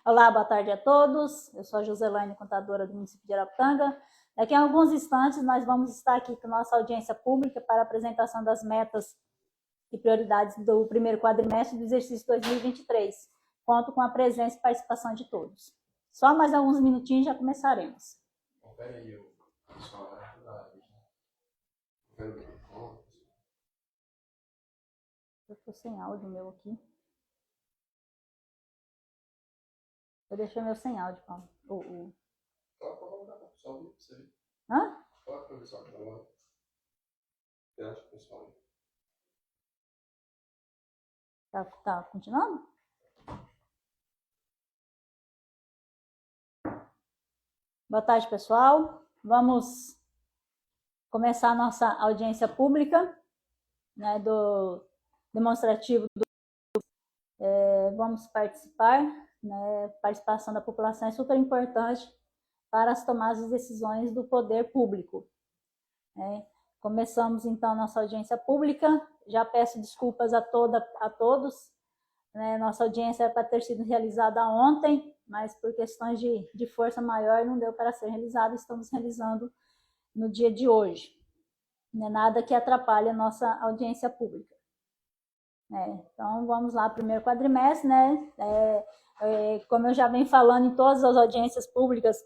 Olá, boa tarde a todos. Eu sou a Joselaine, contadora do município de Araputanga. Daqui a alguns instantes nós vamos estar aqui com a nossa audiência pública para a apresentação das metas e prioridades do primeiro quadrimestre do exercício 2023. Conto com a presença e participação de todos. Só mais alguns minutinhos e já começaremos. Espera aí, eu só Eu estou sem áudio meu aqui. Eu deixei meu sem áudio, Paulo. Coloca pra colocar pro pessoal ver, pra você ver. Hã? Coloca pro pessoal que tá lá. Acho pro pessoal. Tá continuando? Boa tarde, pessoal. Vamos começar a nossa audiência pública, né, do demonstrativo. Vamos participar, né, participação da população é super importante para as tomadas de decisões do poder público. Né? Começamos, então, nossa audiência pública. Já peço desculpas a todos. Né? Nossa audiência era para ter sido realizada ontem, mas por questões de força maior não deu para ser realizada. Estamos realizando no dia de hoje. Não é nada que atrapalhe a nossa audiência pública. Então, vamos lá, primeiro quadrimestre, né? Como eu já venho falando em todas as audiências públicas,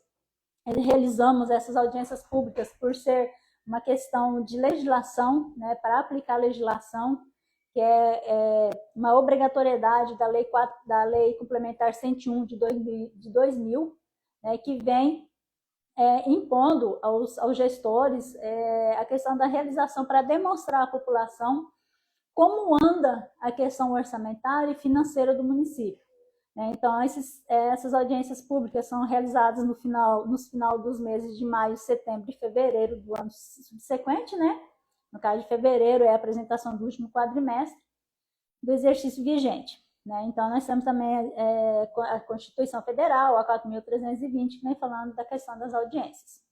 realizamos essas audiências públicas por ser uma questão de legislação, né, para aplicar a legislação, que é uma obrigatoriedade da lei complementar 101 de 2000, né, que vem impondo aos gestores a questão da realização para demonstrar à população como anda a questão orçamentária e financeira do município. Então, essas audiências públicas são realizadas no final dos meses de maio, setembro e fevereiro do ano subsequente, né? No caso de fevereiro é a apresentação do último quadrimestre do exercício vigente. Né? Então, nós temos também a Constituição Federal, a 4.320, que vem falando da questão das audiências.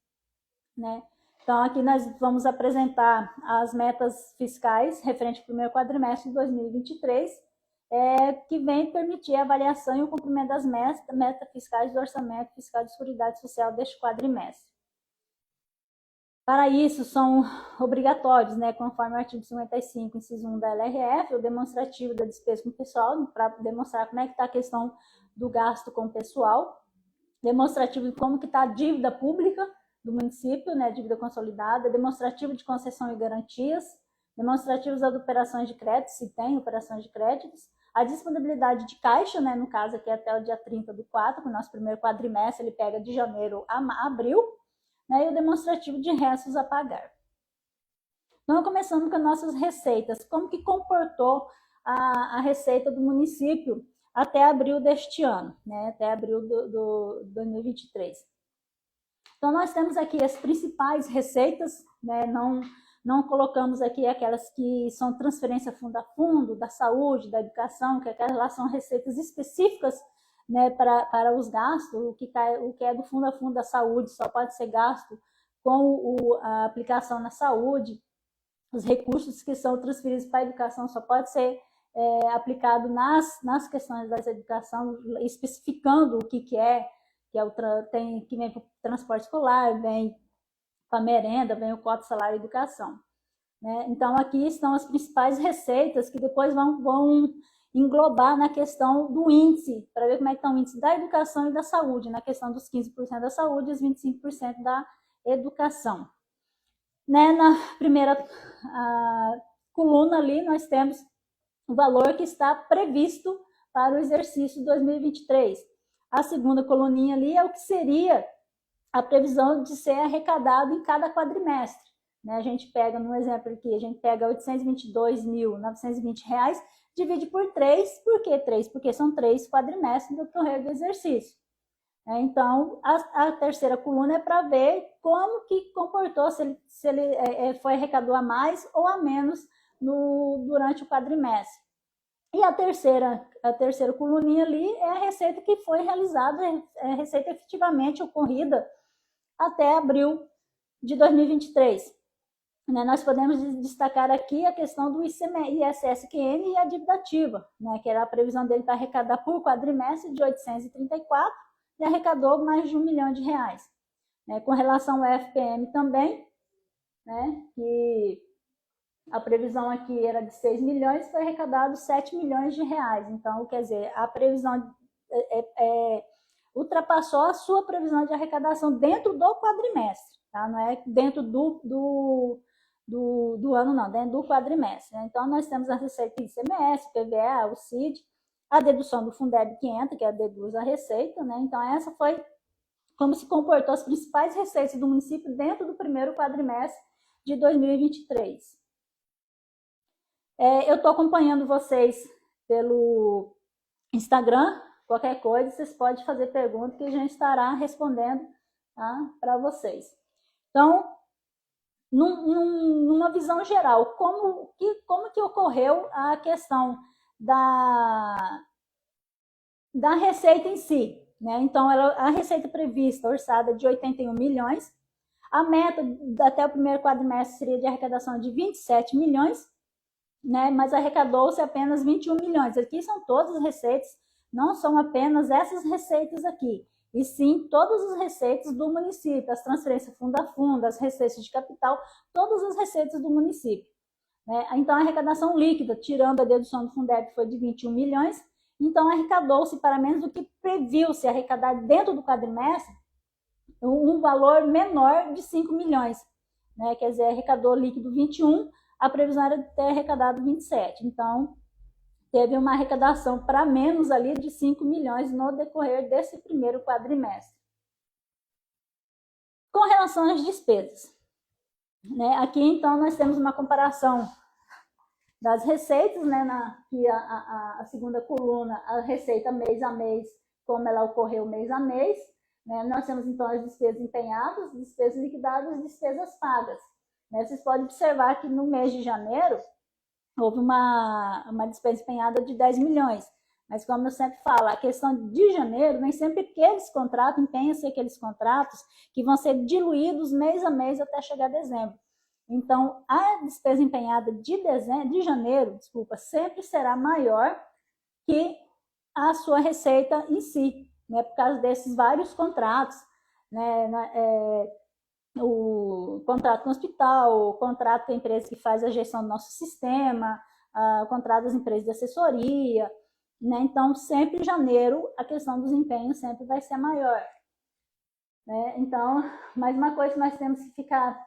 Né? Então, aqui nós vamos apresentar as metas fiscais referente ao primeiro quadrimestre de 2023, que vem permitir a avaliação e o cumprimento das metas fiscais do orçamento fiscal de seguridade social deste quadrimestre. Para isso, são obrigatórios, né, conforme o artigo 55, inciso 1 da LRF, o demonstrativo da despesa com o pessoal, para demonstrar como é que está a questão do gasto com o pessoal, demonstrativo de como que está a dívida pública do município, né, dívida consolidada, demonstrativo de concessão e garantias, demonstrativos das operações de crédito, se tem operações de créditos, a disponibilidade de caixa, né, no caso aqui até o dia 30/4, o nosso primeiro quadrimestre, ele pega de janeiro a abril, né, e o demonstrativo de restos a pagar. Então, começando com as nossas receitas, como que comportou a receita do município até abril deste ano, né, até abril do 2023. Então, nós temos aqui as principais receitas, né, não colocamos aqui aquelas que são transferência fundo a fundo, da saúde, da educação, que aquelas são receitas específicas, né, para os gastos, o que é do fundo a fundo da saúde só pode ser gasto com a aplicação na saúde, os recursos que são transferidos para a educação só pode ser aplicado nas questões da educação, especificando o que é, que vem para o transporte escolar, vem para a merenda, vem o cota salário e educação. Né? Então, aqui estão as principais receitas que depois vão englobar na questão do índice, para ver como é que está o índice da educação e da saúde, na questão dos 15% da saúde e os 25% da educação. Né? Na primeira coluna ali, nós temos o valor que está previsto para o exercício 2023. A segunda coluninha ali é o que seria a previsão de ser arrecadado em cada quadrimestre. Né? A gente pega, no exemplo aqui, a gente pega R$ 822.920, divide por 3. Por que 3? Porque são 3 quadrimestres do decorrer do exercício. Então, a terceira coluna é para ver como que comportou, se ele foi arrecadou a mais ou a menos durante o quadrimestre. E a terceira coluninha ali é a receita que foi realizada, é a receita efetivamente ocorrida até abril de 2023. né, nós podemos destacar aqui a questão do ISSQN e a dívida ativa, né, que era a previsão dele para arrecadar por quadrimestre de 834 e arrecadou mais de R$1 milhão. Né, com relação ao FPM também, né, que a previsão aqui era de 6 milhões, foi arrecadado R$7 milhões. Então, quer dizer, a previsão ultrapassou a sua previsão de arrecadação dentro do quadrimestre, tá? Não é dentro do ano, não, dentro do quadrimestre. Né? Então, nós temos a receita de ICMS, PVA, o CID, a dedução do Fundeb que entra, que é a deduz a receita, né? Então, essa foi como se comportou as principais receitas do município dentro do primeiro quadrimestre de 2023. Eu estou acompanhando vocês pelo Instagram. Qualquer coisa, vocês podem fazer pergunta que a gente estará respondendo, tá, para vocês. Então, numa visão geral, como que ocorreu a questão da receita em si, né? Então, a receita prevista, orçada de 81 milhões, a meta até o primeiro quadrimestre seria de arrecadação de 27 milhões, né? Mas arrecadou-se apenas 21 milhões. Aqui são todas as receitas, não são apenas essas receitas aqui, e sim todas as receitas do município, as transferências fundo a fundo, as receitas de capital, todas as receitas do município. Né? Então, a arrecadação líquida, tirando a dedução do Fundeb, foi de 21 milhões, então arrecadou-se para menos do que previu-se arrecadar dentro do quadrimestre, um valor menor de 5 milhões. Né? Quer dizer, arrecadou líquido 21, a previsão era de ter arrecadado 27. Então, teve uma arrecadação para menos ali de 5 milhões no decorrer desse primeiro quadrimestre. Com relação às despesas, né? Aqui, então, nós temos uma comparação das receitas, né? Aqui a segunda coluna, a receita mês a mês, como ela ocorreu mês a mês. Né? Nós temos, então, as despesas empenhadas, despesas liquidadas e despesas pagas. Né? Vocês podem observar que no mês de janeiro, houve uma despesa empenhada de 10 milhões. Mas, como eu sempre falo, a questão de janeiro, nem sempre aqueles contratos, empenham-se aqueles contratos que vão ser diluídos mês a mês até chegar a dezembro. Então, a despesa empenhada de janeiro, sempre será maior que a sua receita em si, né, por causa desses vários contratos, né, o contrato com o hospital, o contrato com a empresa que faz a gestão do nosso sistema, o contrato das empresas de assessoria, né? Então, sempre em janeiro, a questão dos empenhos sempre vai ser maior. Né? Então, mais uma coisa que nós temos que ficar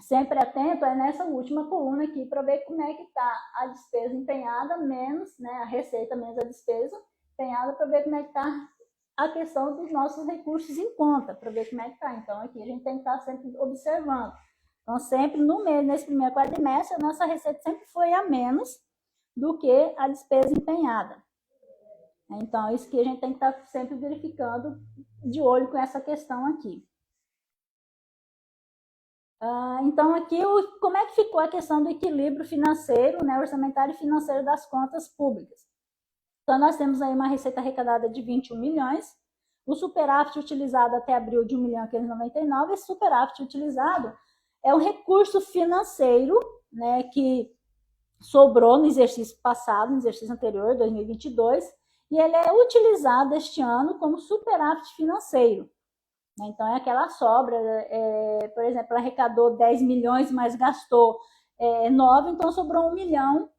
sempre atento é nessa última coluna aqui, para ver como é que está a despesa empenhada menos, né, a receita menos a despesa empenhada, para ver como é que está a questão dos nossos recursos em conta, para ver como é que está. Então, aqui a gente tem que estar sempre observando. Então, sempre no mês, nesse primeiro quadrimestre, a nossa receita sempre foi a menos do que a despesa empenhada. Então, isso que a gente tem que estar sempre verificando, de olho com essa questão aqui. Então, aqui, como é que ficou a questão do equilíbrio financeiro, né, orçamentário e financeiro das contas públicas? Então, nós temos aí uma receita arrecadada de 21 milhões, o superávit utilizado até abril de 1.599.000, esse superávit utilizado é um recurso financeiro, né, que sobrou no exercício passado, no exercício anterior, 2022, e ele é utilizado este ano como superávit financeiro. Então, é aquela sobra, por exemplo, arrecadou 10 milhões, mas gastou 9, então sobrou 1 milhão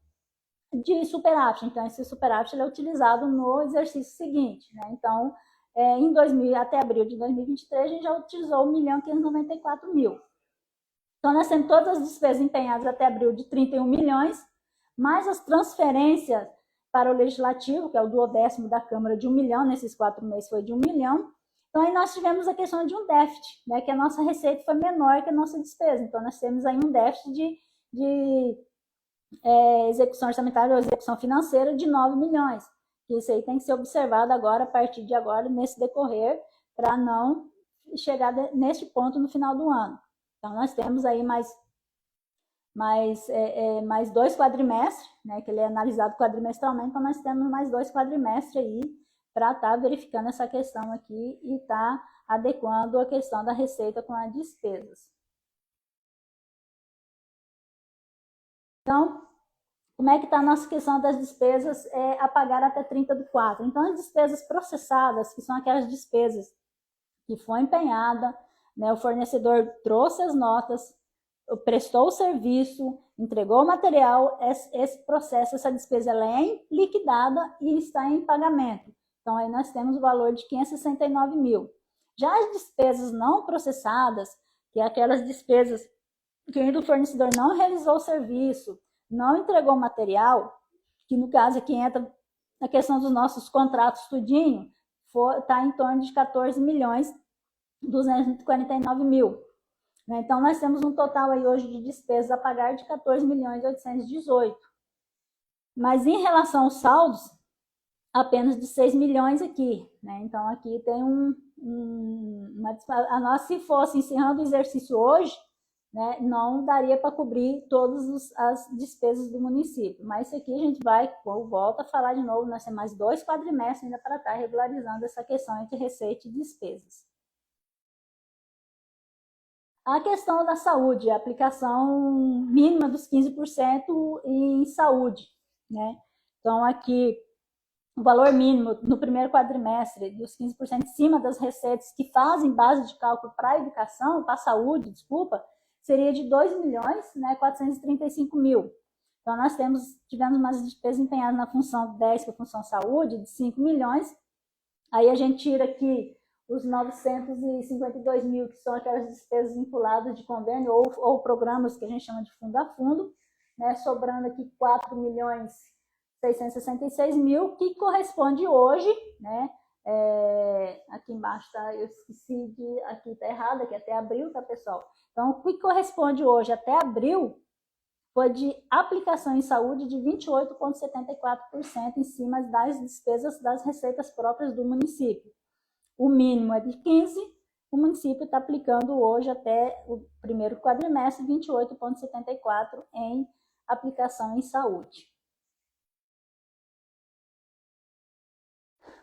de superávit. Então, esse superávit ele é utilizado no exercício seguinte. Né? Então, até abril de 2023, a gente já utilizou 1.594.000. Então, nós temos todas as despesas empenhadas até abril de 31 milhões, mais as transferências para o Legislativo, que é o 1/10 da Câmara de 1 milhão, nesses 4 meses foi de 1 milhão. Então, aí nós tivemos a questão de um déficit, né, que a nossa receita foi menor que a nossa despesa. Então, nós temos aí um déficit de execução orçamentária ou execução financeira de 9 milhões. Isso aí tem que ser observado agora, a partir de agora, nesse decorrer, para não chegar neste ponto no final do ano. Então, nós temos aí mais 2 quadrimestres, né, que ele é analisado quadrimestralmente, então nós temos mais 2 quadrimestres aí, para estar verificando essa questão aqui e estar adequando a questão da receita com as despesas. Então, como é que está a nossa questão das despesas a pagar até 30/4? Então, as despesas processadas, que são aquelas despesas que foi empenhada, né, o fornecedor trouxe as notas, prestou o serviço, entregou o material, esse processo, essa despesa ela é liquidada e está em pagamento. Então, aí nós temos o valor de 569 mil. Já as despesas não processadas, que é aquelas despesas que ainda o fornecedor não realizou o serviço, não entregou o material, que no caso aqui entra a questão dos nossos contratos tudinho, está em torno de 14 milhões 249 mil. Então, nós temos um total aí hoje de despesas a pagar de 14 milhões 818. Mas em relação aos saldos, apenas de 6 milhões aqui. Então, aqui tem a nós, se fosse encerrando o exercício hoje, não daria para cobrir todas as despesas do município. Mas isso aqui a gente volta a falar de novo, nós temos mais 2 quadrimestres ainda para estar regularizando essa questão entre receita e despesas. A questão da saúde, a aplicação mínima dos 15% em saúde. Então, aqui, o valor mínimo no primeiro quadrimestre dos 15% em cima das receitas que fazem base de cálculo para a educação, para a saúde, seria de 2 milhões 435 mil. Então, nós tivemos umas despesas empenhadas na função 10, que é a função saúde, de 5 milhões. Aí a gente tira aqui os 952 mil, que são aquelas despesas vinculadas de convênio ou programas que a gente chama de fundo a fundo, sobrando aqui 4 milhões 666 mil, que corresponde hoje, aqui embaixo eu esqueci de, aqui está errado, aqui até abril, tá, pessoal? Então, o que corresponde hoje até abril foi de aplicação em saúde de 28,74% em cima das despesas das receitas próprias do município. O mínimo é de 15%, o município está aplicando hoje até o primeiro quadrimestre 28,74% em aplicação em saúde.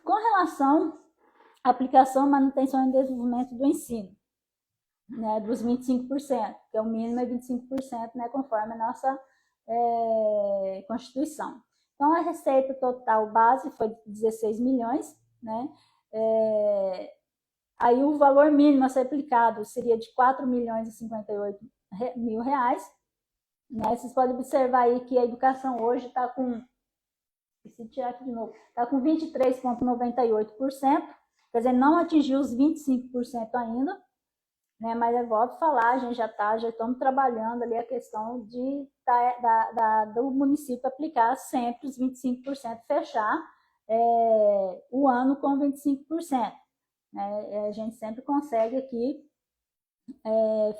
Com relação à aplicação, manutenção e desenvolvimento do ensino, dos 25%, que é o mínimo é 25%, conforme a nossa Constituição. Então, a receita total base foi de 16 milhões, aí o valor mínimo a ser aplicado seria de 4 milhões e 58 mil reais. Vocês podem observar aí que a educação hoje está com, se tirar aqui de novo, está com 23,98%, quer dizer, não atingiu os 25% ainda, mas eu volto a falar, a gente já estamos trabalhando ali a questão do município aplicar sempre os 25%, fechar o ano com 25%. A gente sempre consegue aqui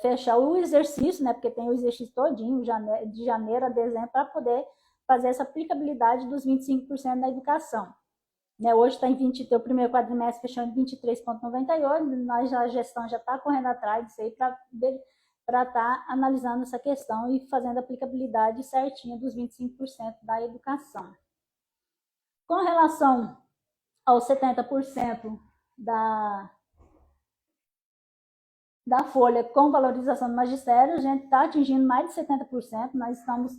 fechar o exercício, porque tem o exercício todinho, de janeiro a dezembro, para poder fazer essa aplicabilidade dos 25% na educação. Hoje está em 20, o primeiro quadrimestre fechando em 23,98%, a gestão já está correndo atrás disso aí para estar analisando essa questão e fazendo a aplicabilidade certinha dos 25% da educação. Com relação aos 70% da folha com valorização do magistério, a gente está atingindo mais de 70%, nós estamos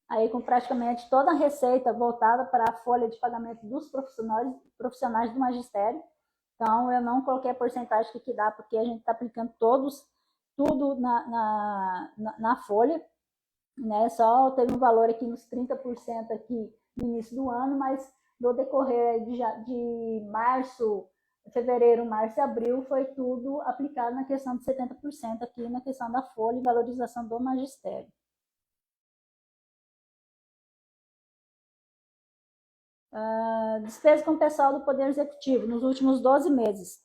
aí com praticamente toda a receita voltada para a folha de pagamento dos profissionais do magistério. Então, eu não coloquei a porcentagem que dá, porque a gente está aplicando tudo na folha, só teve um valor aqui nos 30% aqui no início do ano, mas no decorrer de março, fevereiro, março e abril, foi tudo aplicado na questão de 70% aqui na questão da folha e valorização do magistério. Despesa com o pessoal do Poder Executivo nos últimos 12 meses.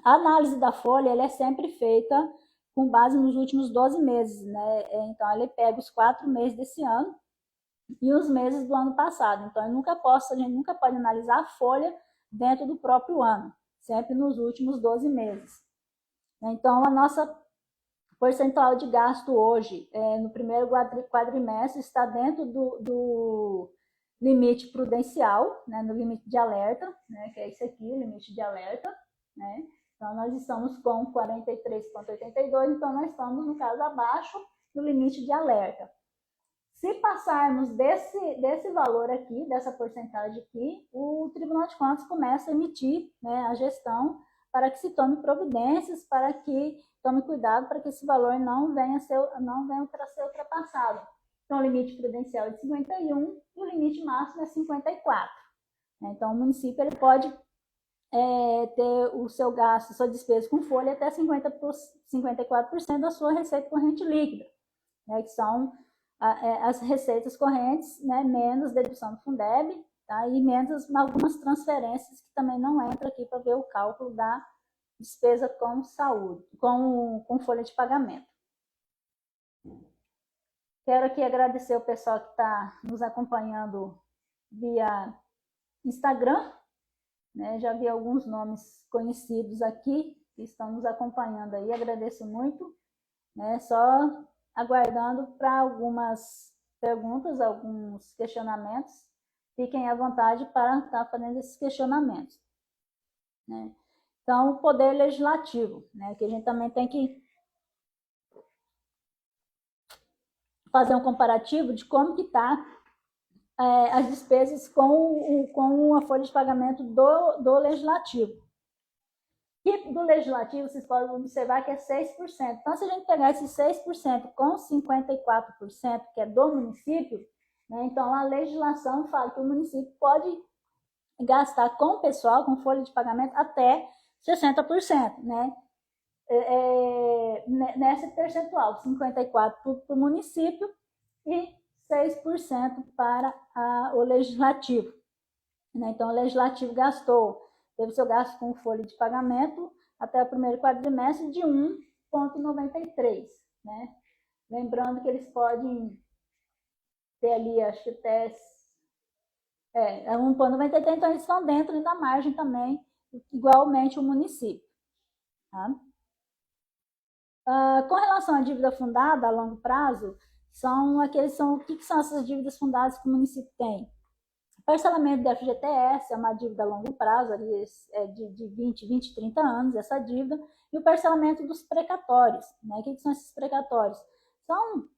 A análise da folha ela é sempre feita com base nos últimos 12 meses, Então, ele pega os 4 meses desse ano e os meses do ano passado. Então, a gente nunca pode analisar a folha dentro do próprio ano, sempre nos últimos 12 meses. Então, a nossa percentual de gasto hoje, no primeiro quadrimestre, está dentro do limite prudencial, no limite de alerta, que é esse aqui, o limite de alerta, Então, nós estamos com 43,82, então nós estamos, no caso, abaixo do limite de alerta. Se passarmos desse valor aqui, dessa porcentagem aqui, o Tribunal de Contas começa a emitir, né, a gestão para que se tome providências, para que tome cuidado para que esse valor não venha a ser ultrapassado. Então, o limite prudencial é de 51 e o limite máximo é 54. Então, o município ele pode ter o seu gasto, sua despesa com folha até 54% da sua receita corrente líquida, né, que são as receitas correntes, né, menos dedução do Fundeb, tá, e menos algumas transferências que também não entram aqui para ver o cálculo da despesa com saúde, com folha de pagamento. Quero aqui agradecer o pessoal que está nos acompanhando via Instagram, né? Já vi alguns nomes conhecidos aqui que estão nos acompanhando aí, agradeço muito, né? Só aguardando para algumas perguntas, alguns questionamentos, fiquem à vontade para estar fazendo esses questionamentos, né? Então, o poder legislativo, né? Que a gente também tem que fazer um comparativo de como que está as despesas com a folha de pagamento do legislativo. E do legislativo, vocês podem observar que é 6%. Então, se a gente pegar esses 6% com 54%, que é do município, né, então a legislação fala que o município pode gastar com o pessoal, com folha de pagamento, até 60%, né? Nessa percentual, 54% para o município e 6% para o legislativo, né? Então, o legislativo teve seu gasto com folha de pagamento até o primeiro quadrimestre de 1,93, né? Lembrando que eles podem ter ali, acho que até 1,93, então eles estão dentro da margem também, igualmente o município, tá? Com relação à dívida fundada a longo prazo, o que são essas dívidas fundadas que o município tem? O parcelamento do FGTS é uma dívida a longo prazo, ali, de 20, 30 anos, essa dívida, e o parcelamento dos precatórios, né? O que são esses precatórios? São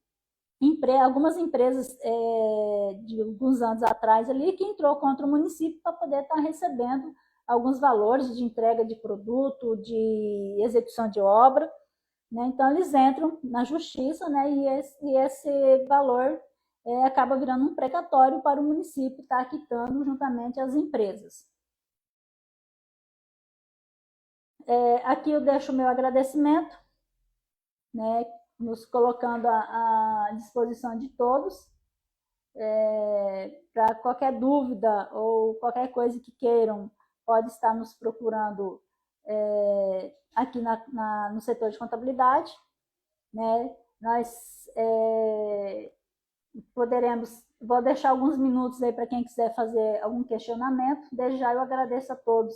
algumas empresas de alguns anos atrás ali que entrou contra o município para poder estar recebendo alguns valores de entrega de produto, de execução de obra, né? Então, eles entram na justiça, né? E esse valor acaba virando um precatório para o município estar quitando juntamente as empresas. Aqui eu deixo o meu agradecimento, né? Nos colocando à disposição de todos. Para qualquer dúvida ou qualquer coisa que queiram, pode estar nos procurando aqui no setor de contabilidade, né? Nós vou deixar alguns minutos aí para quem quiser fazer algum questionamento. Desde já eu agradeço a todos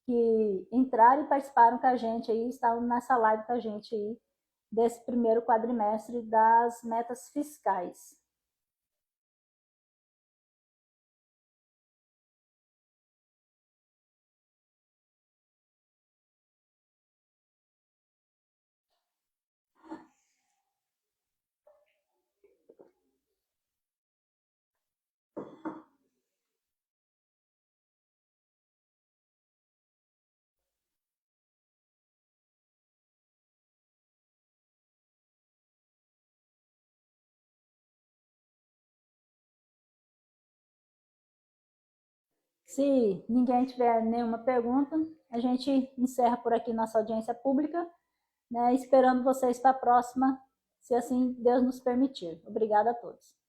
que entraram e participaram com a gente aí, estavam nessa live com a gente aí, desse primeiro quadrimestre das metas fiscais. Se ninguém tiver nenhuma pergunta, a gente encerra por aqui nossa audiência pública, né? Esperando vocês para a próxima, se assim Deus nos permitir. Obrigada a todos.